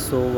100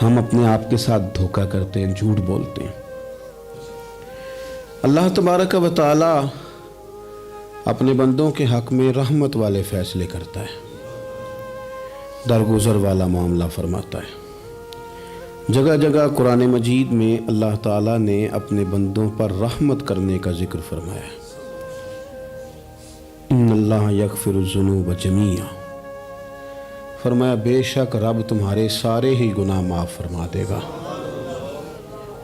ہم اپنے آپ کے ساتھ دھوکہ کرتے ہیں, جھوٹ بولتے ہیں. اللہ تبارک و تعالی اپنے بندوں کے حق میں رحمت والے فیصلے کرتا ہے, درگزر والا معاملہ فرماتا ہے. جگہ جگہ قرآن مجید میں اللہ تعالیٰ نے اپنے بندوں پر رحمت کرنے کا ذکر فرمایا ہے. ان اللہ یغفر الذنوب جمیعا, فرمایا بے شک رب تمہارے سارے ہی گناہ معاف فرما دے گا.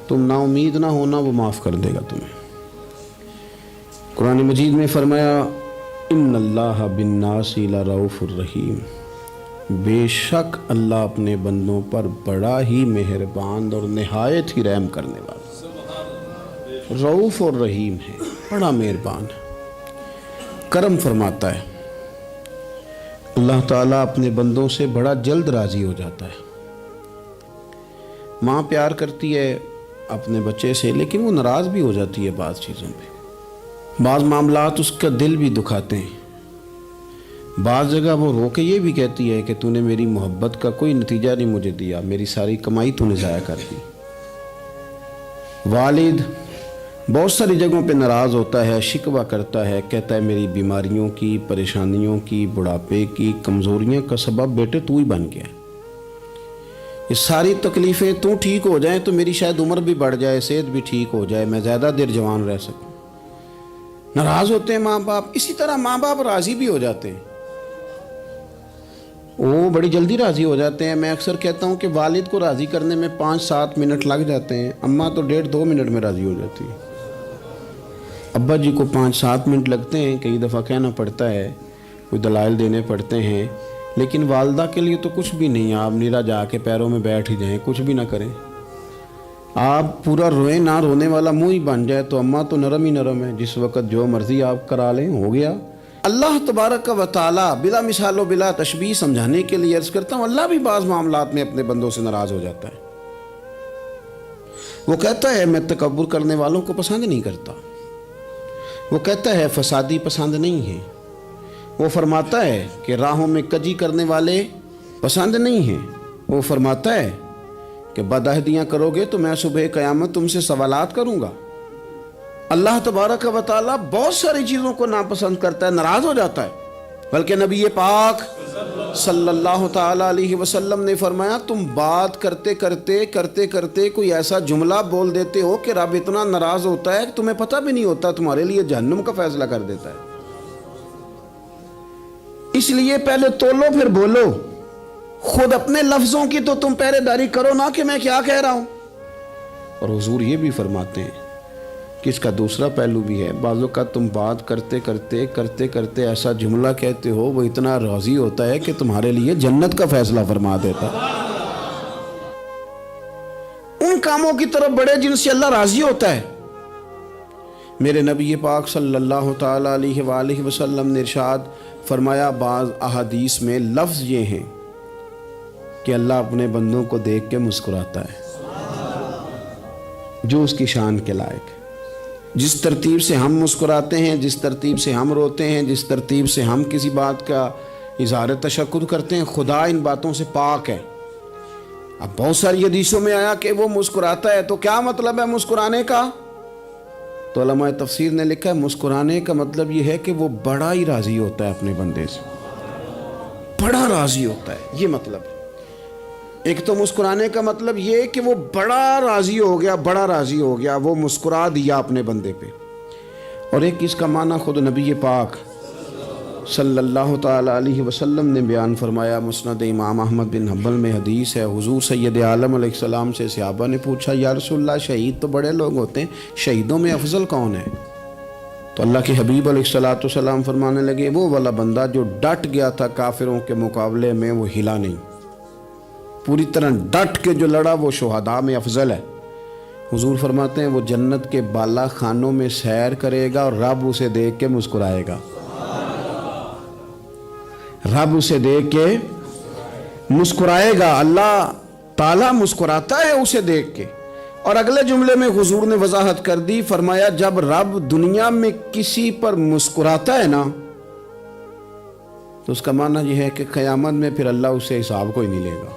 تم نا امید نہ ہونا, وہ معاف کر دے گا تمہیں. قرآن مجید میں فرمایا ان اللہ بالناس لرؤوف الرحیم, بے شک اللہ اپنے بندوں پر بڑا ہی مہربان اور نہایت ہی رحم کرنے والا, رؤوف اور رحیم ہے, بڑا مہربان ہے, کرم فرماتا ہے. اللہ تعالیٰ اپنے بندوں سے بڑا جلد راضی ہو جاتا ہے. ماں پیار کرتی ہے اپنے بچے سے, لیکن وہ ناراض بھی ہو جاتی ہے بعض چیزوں پہ. بعض معاملات اس کا دل بھی دکھاتے ہیں. بعض جگہ وہ رو کے یہ بھی کہتی ہے کہ تو نے میری محبت کا کوئی نتیجہ نہیں مجھے دیا, میری ساری کمائی تو نے ضائع کر دی. والد بہت ساری جگہوں پہ ناراض ہوتا ہے, شکوہ کرتا ہے, کہتا ہے میری بیماریوں کی, پریشانیوں کی, بڑھاپے کی, کمزوریاں کا سبب بیٹے تو ہی بن گیا. یہ ساری تکلیفیں تو ٹھیک ہو جائیں تو میری شاید عمر بھی بڑھ جائے, صحت بھی ٹھیک ہو جائے, میں زیادہ دیر جوان رہ سکوں. ناراض ہوتے ہیں ماں باپ. اسی طرح ماں باپ راضی بھی ہو جاتے ہیں, وہ بڑی جلدی راضی ہو جاتے ہیں. میں اکثر کہتا ہوں کہ والد کو راضی کرنے میں 5-7 منٹ لگ جاتے ہیں, اماں تو 1.5-2 منٹ میں راضی ہو جاتی ہے. ابا جی کو 5-7 منٹ لگتے ہیں, کئی دفعہ کہنا پڑتا ہے, کوئی دلائل دینے پڑتے ہیں, لیکن والدہ کے لیے تو کچھ بھی نہیں. آپ نیرا جا کے پیروں میں بیٹھ ہی جائیں, کچھ بھی نہ کریں, آپ پورا روئیں نہ, رونے والا منہ ہی بن جائے, تو اماں تو نرم ہی نرم ہے, جس وقت جو مرضی آپ کرا لیں ہو گیا. اللہ تبارک و تعالی بلا مثال و بلا تشبیہ سمجھانے کے لیے عرض کرتا ہوں, اللہ بھی بعض معاملات میں اپنے بندوں سے ناراض ہو جاتا ہے. وہ کہتا ہے میں تکبر کرنے والوں کو پسند نہیں کرتا. وہ کہتا ہے فسادی پسند نہیں ہے. وہ فرماتا ہے کہ راہوں میں کجی کرنے والے پسند نہیں ہیں. وہ فرماتا ہے کہ بدعہدیاں کرو گے تو میں صبح قیامت تم سے سوالات کروں گا. اللہ تبارک و تعالیٰ بہت ساری چیزوں کو ناپسند کرتا ہے, ناراض ہو جاتا ہے. بلکہ نبی پاک صلی اللہ تعالیٰ علیہ وسلم نے فرمایا تم بات کرتے کرتے کوئی ایسا جملہ بول دیتے ہو کہ رب اتنا ناراض ہوتا ہے کہ تمہیں پتہ بھی نہیں ہوتا, تمہارے لیے جہنم کا فیصلہ کر دیتا ہے. اس لیے پہلے تولو پھر بولو. خود اپنے لفظوں کی تو تم پہرے داری کرو نا کہ میں کیا کہہ رہا ہوں. اور حضور یہ بھی فرماتے ہیں کہ اس کا دوسرا پہلو بھی ہے. بعض اوقات تم بات کرتے ایسا جملہ کہتے ہو وہ اتنا راضی ہوتا ہے کہ تمہارے لیے جنت کا فیصلہ فرما دیتا ہے. ان کاموں کی طرف بڑے جن سے اللہ راضی ہوتا ہے. میرے نبی پاک صلی اللہ تعالی علیہ وآلہ وسلم نے ارشاد فرمایا, بعض احادیث میں لفظ یہ ہیں کہ اللہ اپنے بندوں کو دیکھ کے مسکراتا ہے جو اس کی شان کے لائق. جس ترتیب سے ہم مسکراتے ہیں, جس ترتیب سے ہم روتے ہیں, جس ترتیب سے ہم کسی بات کا اظہار تشکر کرتے ہیں, خدا ان باتوں سے پاک ہے. اب بہت ساری حدیثوں میں آیا کہ وہ مسکراتا ہے, تو کیا مطلب ہے مسکرانے کا؟ تو علماء تفسیر نے لکھا ہے مسکرانے کا مطلب یہ ہے کہ وہ بڑا ہی راضی ہوتا ہے اپنے بندے سے, بڑا راضی ہوتا ہے, یہ مطلب ہے. ایک تو مسکرانے کا مطلب یہ کہ وہ بڑا راضی ہو گیا, وہ مسکرا دیا اپنے بندے پہ. اور ایک اس کا معنی خود نبی پاک صلی اللہ تعالی علیہ وسلم نے بیان فرمایا. مسند امام احمد بن حنبل میں حدیث ہے, حضور سید عالم علیہ السلام سے صحابہ نے پوچھا یا رسول اللہ شہید تو بڑے لوگ ہوتے ہیں, شہیدوں میں افضل کون ہے؟ تو اللہ کے حبیب علیہ السلام فرمانے لگے وہ والا بندہ جو ڈٹ گیا تھا کافروں کے مقابلے میں, وہ ہلا نہیں, پوری طرح ڈٹ کے جو لڑا وہ شہداء میں افضل ہے. حضور فرماتے ہیں وہ جنت کے بالا خانوں میں سیر کرے گا اور رب اسے دیکھ کے مسکرائے گا. رب اسے دیکھ کے مسکرائے گا, اللہ تعالیٰ مسکراتا ہے اسے دیکھ کے. اور اگلے جملے میں حضور نے وضاحت کر دی, فرمایا جب رب دنیا میں کسی پر مسکراتا ہے نا تو اس کا معنی یہ ہے کہ قیامت میں پھر اللہ اسے حساب کوئی نہیں لے گا.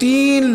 3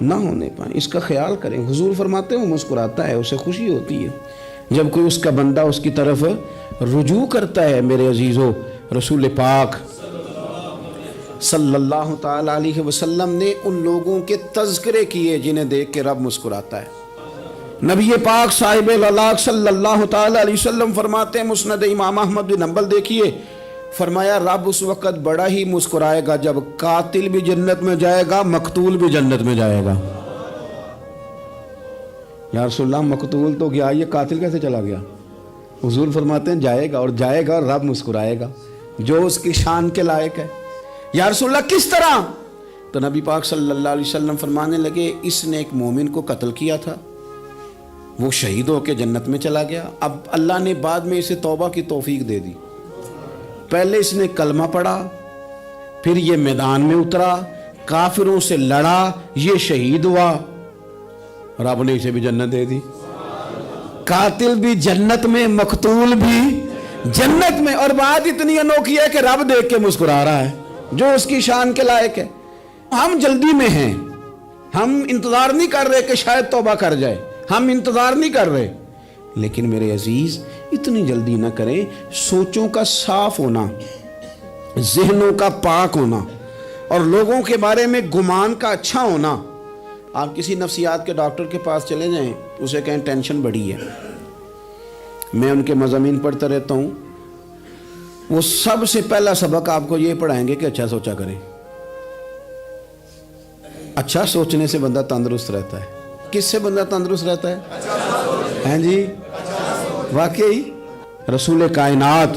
نہ ہونے پائیں، اس کا خیال کریں۔ حضور فرماتے ہیں وہ مسکراتا ہے، اسے خوشی ہوتی ہے جب کوئی اس کا بندہ اس کی طرف رجوع کرتا ہے۔ میرے عزیزو، رسول پاک صلی اللہ تعالی علیہ وسلم نے ان لوگوں کے تذکرے کیے جنہیں دیکھ کے رب مسکراتا ہے۔ نبی پاک صاحب الاخلاق صلی اللہ تعالی علیہ وسلم فرماتے ہیں، مسند امام احمد بن حنبل دیکھیے، فرمایا رب اس وقت بڑا ہی مسکرائے گا جب قاتل بھی جنت میں جائے گا، مقتول بھی جنت میں جائے گا۔ یا رسول اللہ مقتول تو گیا، یہ قاتل کیسے چلا گیا؟ حضور فرماتے ہیں جائے گا، اور جائے گا اور رب مسکرائے گا جو اس کی شان کے لائق ہے۔ یا رسول اللہ کس طرح؟ تو نبی پاک صلی اللہ علیہ وسلم فرمانے لگے اس نے ایک مومن کو قتل کیا تھا، وہ شہید ہو کے جنت میں چلا گیا، اب اللہ نے بعد میں اسے توبہ کی توفیق دے دی۔ پہلے اس نے کلمہ پڑھا، پھر یہ میدان میں اترا، کافروں سے لڑا، یہ شہید ہوا، رب نے اسے بھی جنت دے دی۔ قاتل بھی جنت میں، مقتول بھی جنت میں، اور بات اتنی انوکھی ہے کہ رب دیکھ کے مسکرا رہا ہے جو اس کی شان کے لائق ہے۔ ہم جلدی میں ہیں، ہم انتظار نہیں کر رہے کہ شاید توبہ کر جائے، ہم انتظار نہیں کر رہے، لیکن میرے عزیز اتنی جلدی نہ کریں۔ سوچوں کا صاف ہونا، ذہنوں کا پاک ہونا، اور لوگوں کے بارے میں گمان کا اچھا ہونا۔ آپ کسی نفسیات کے ڈاکٹر کے پاس چلے جائیں، اسے کہیں ٹینشن بڑی ہے، میں ان کے مضامین پڑھتا رہتا ہوں، وہ سب سے پہلا سبق آپ کو یہ پڑھائیں گے کہ اچھا سوچا کریں۔ اچھا سوچنے سے بندہ تندرست رہتا ہے۔ کس سے بندہ تندرست رہتا ہے؟ ہیں جی، واقعی رسول کائنات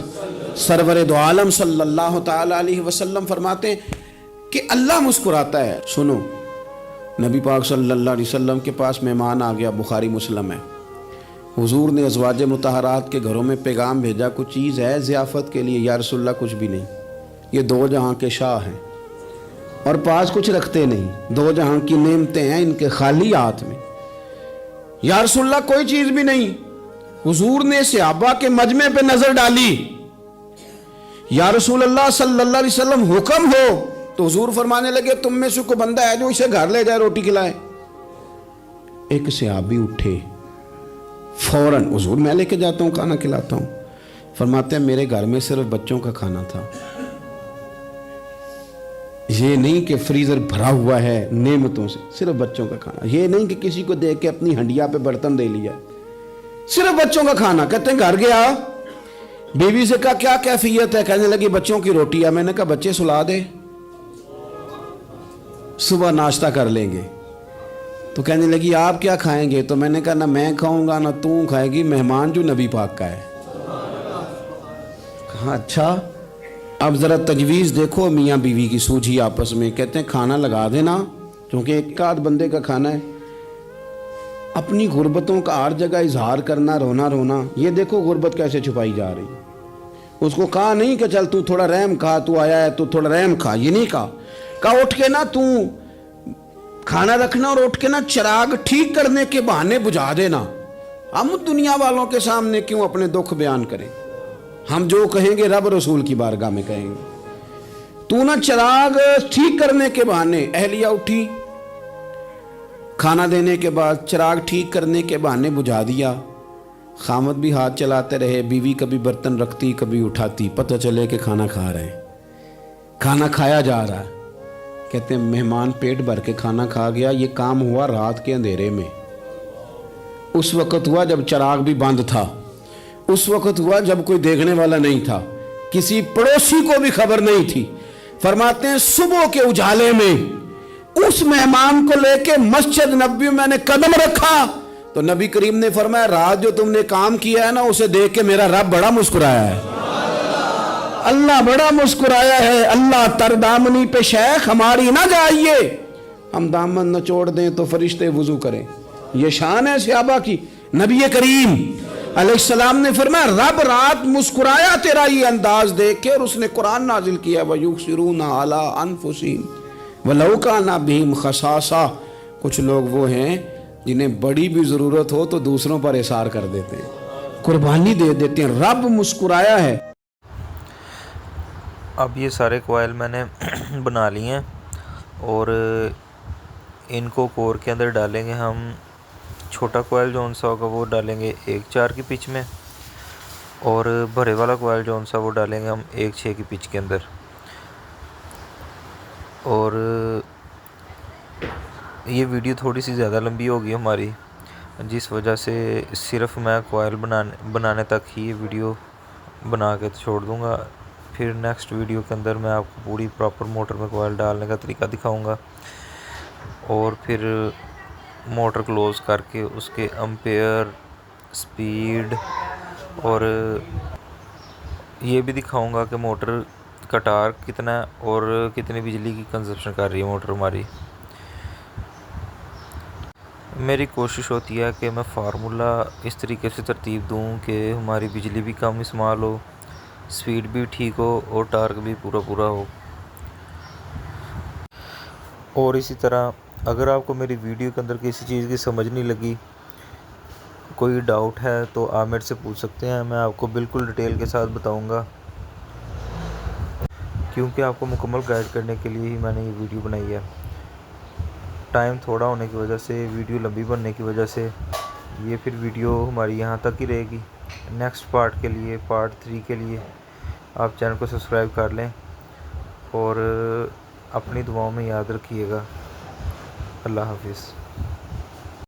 سرور دو عالم صلی اللہ تعالی علیہ وسلم فرماتے ہیں کہ اللہ مسکراتا ہے۔ سنو، نبی پاک صلی اللہ علیہ وسلم کے پاس مہمان آ گیا، بخاری مسلم ہے، حضور نے ازواج مطہرات کے گھروں میں پیغام بھیجا، کچھ چیز ہے ضیافت کے لیے؟ یا رسول اللہ کچھ بھی نہیں، یہ دو جہاں کے شاہ ہیں اور پاس کچھ رکھتے نہیں، دو جہاں کی نعمتیں ہیں ان کے خالی ہاتھ میں۔ یا رسول اللہ کوئی چیز بھی نہیں۔ حضور نے صحابہ کے مجمع پہ نظر ڈالی، یا رسول اللہ صلی اللہ علیہ وسلم حکم ہو، تو حضور فرمانے لگے تم میں سے کوئی بندہ ہے جو اسے گھر لے جائے روٹی کھلائے؟ ایک صحابی اٹھے فوراً، حضور میں لے کے جاتا ہوں، کھانا کھلاتا ہوں۔ فرماتے ہیں میرے گھر میں صرف بچوں کا کھانا تھا، یہ نہیں کہ فریزر بھرا ہوا ہے نعمتوں سے، صرف بچوں کا کھانا، یہ نہیں کہ کسی کو دیکھ کے اپنی ہنڈیا پہ برتن دے لیا، صرف بچوں کا کھانا۔ کہتے ہیں گھر گیا، بیوی سے کہا کیا کیفیت ہے؟ کہنے لگی بچوں کی روٹی ہے۔ میں نے کہا بچے سلا دے، صبح ناشتہ کر لیں گے۔ تو کہنے لگی آپ کیا کھائیں گے؟ تو میں نے کہا نہ میں کھاؤں گا نہ تو کھائے گی، مہمان جو نبی پاک کا ہے۔ کہا اچھا، اب ذرا تجویز دیکھو میاں بیوی کی سوجھی آپس میں۔ کہتے ہیں کھانا لگا دینا، کیونکہ ایک آدھ بندے کا کھانا ہے۔ اپنی غربتوں کا ہر جگہ اظہار کرنا، رونا رونا، یہ دیکھو غربت کیسے چھپائی جا رہی۔ اس کو کہا نہیں کہ چل تو تھوڑا رحم کھا، تو آیا ہے تو تھوڑا رحم کھا، یہ نہیں کہا۔ کہا اٹھ کے نا تو کھانا رکھنا، اور اٹھ کے نا چراغ ٹھیک کرنے کے بہانے بجھا دینا۔ ہم دنیا والوں کے سامنے کیوں اپنے دکھ بیان کریں؟ ہم جو کہیں گے رب رسول کی بارگاہ میں کہیں گے۔ تو نا چراغ ٹھیک کرنے کے بہانے، اہلیہ اٹھی، کھانا دینے کے بعد چراغ ٹھیک کرنے کے بہانے بجھا دیا۔ خامد بھی ہاتھ چلاتے رہے، بیوی کبھی برتن رکھتی کبھی اٹھاتی، پتہ چلے کہ کھانا کھا رہے ہیں، کھانا کھایا جا رہا ہے۔ کہتے ہیں مہمان پیٹ بھر کے کھانا کھا گیا۔ یہ کام ہوا رات کے اندھیرے میں، اس وقت ہوا جب چراغ بھی بند تھا، اس وقت ہوا جب کوئی دیکھنے والا نہیں تھا، کسی پڑوسی کو بھی خبر نہیں تھی۔ فرماتے ہیں صبح کے اجالے میں اس مہمان کو لے کے مسجد نبوی میں نے قدم رکھا تو نبی کریم نے فرمایا رات جو تم نے کام کیا ہے نا، اسے دیکھ کے میرا رب بڑا مسکرایا ہے، اللہ بڑا مسکرایا ہے۔ اللہ تر دامنی پہ شیخ ہماری نہ جائیے، ہم دامن نہ چھوڑ دیں تو فرشتے وضو کریں۔ یہ شان ہے صحابہ کی۔ نبی کریم علیہ السلام نے فرمایا رب رات مسکرایا تیرا یہ انداز دیکھ کے، اور اس نے قرآن نازل کیا وَيُؤْثِرُونَ عَلَىٰ أَنفُسِهِمْ وَلَوْ كَانَ بِهِمْ خَصَاصَةٌ۔ کچھ لوگ وہ ہیں جنہیں بڑی بھی ضرورت ہو تو دوسروں پر اثار کر دیتے ہیں، قربانی دے دیتے ہیں۔ رب مسکرایا ہے۔ اب یہ سارے قوائل میں نے بنا لیے ہیں، اور ان کو کور کے اندر ڈالیں گے ہم چھوٹا کوائل جون سا ہوگا وہ ڈالیں گے 1.4 کی پچ میں، اور بھرے والا کوائل جون سا وہ ڈالیں گے ہم 1.6 کی پچ کے اندر۔ اور یہ ویڈیو تھوڑی سی زیادہ لمبی ہوگی ہماری، جس وجہ سے صرف میں کوائل بنانے تک ہی یہ ویڈیو بنا کے چھوڑ دوں گا۔ پھر نیکسٹ ویڈیو کے اندر میں آپ کو پوری پراپر موٹر میں کوائل ڈالنے کا طریقہ دکھاؤں گا، اور پھر موٹر کلوز کر کے اس کے امپیئر، سپیڈ، اور یہ بھی دکھاؤں گا کہ موٹر کا ٹارک کتنا ہے اور کتنی بجلی کی کنزپشن کر رہی ہے موٹر ہماری۔ میری کوشش ہوتی ہے کہ میں فارمولا اس طریقے سے ترتیب دوں کہ ہماری بجلی بھی کم استعمال ہو، سپیڈ بھی ٹھیک ہو، اور ٹارک بھی پورا ہو۔ اور اسی طرح اگر آپ کو میری ویڈیو کے اندر کسی چیز کی سمجھ نہیں لگی، کوئی ڈاؤٹ ہے، تو آپ میرے سے پوچھ سکتے ہیں، میں آپ کو بالکل ڈیٹیل کے ساتھ بتاؤں گا، کیونکہ آپ کو مکمل گائیڈ کرنے کے لیے ہی میں نے یہ ویڈیو بنائی ہے۔ ٹائم تھوڑا ہونے کی وجہ سے، ویڈیو لمبی بننے کی وجہ سے یہ پھر ویڈیو ہماری یہاں تک ہی رہے گی۔ نیکسٹ پارٹ کے لیے، پارٹ 3 کے لیے آپ چینل کو سبسکرائب کر لیں، اور اپنی دعاؤں میں یاد رکھیے گا۔ اللہ حافظ۔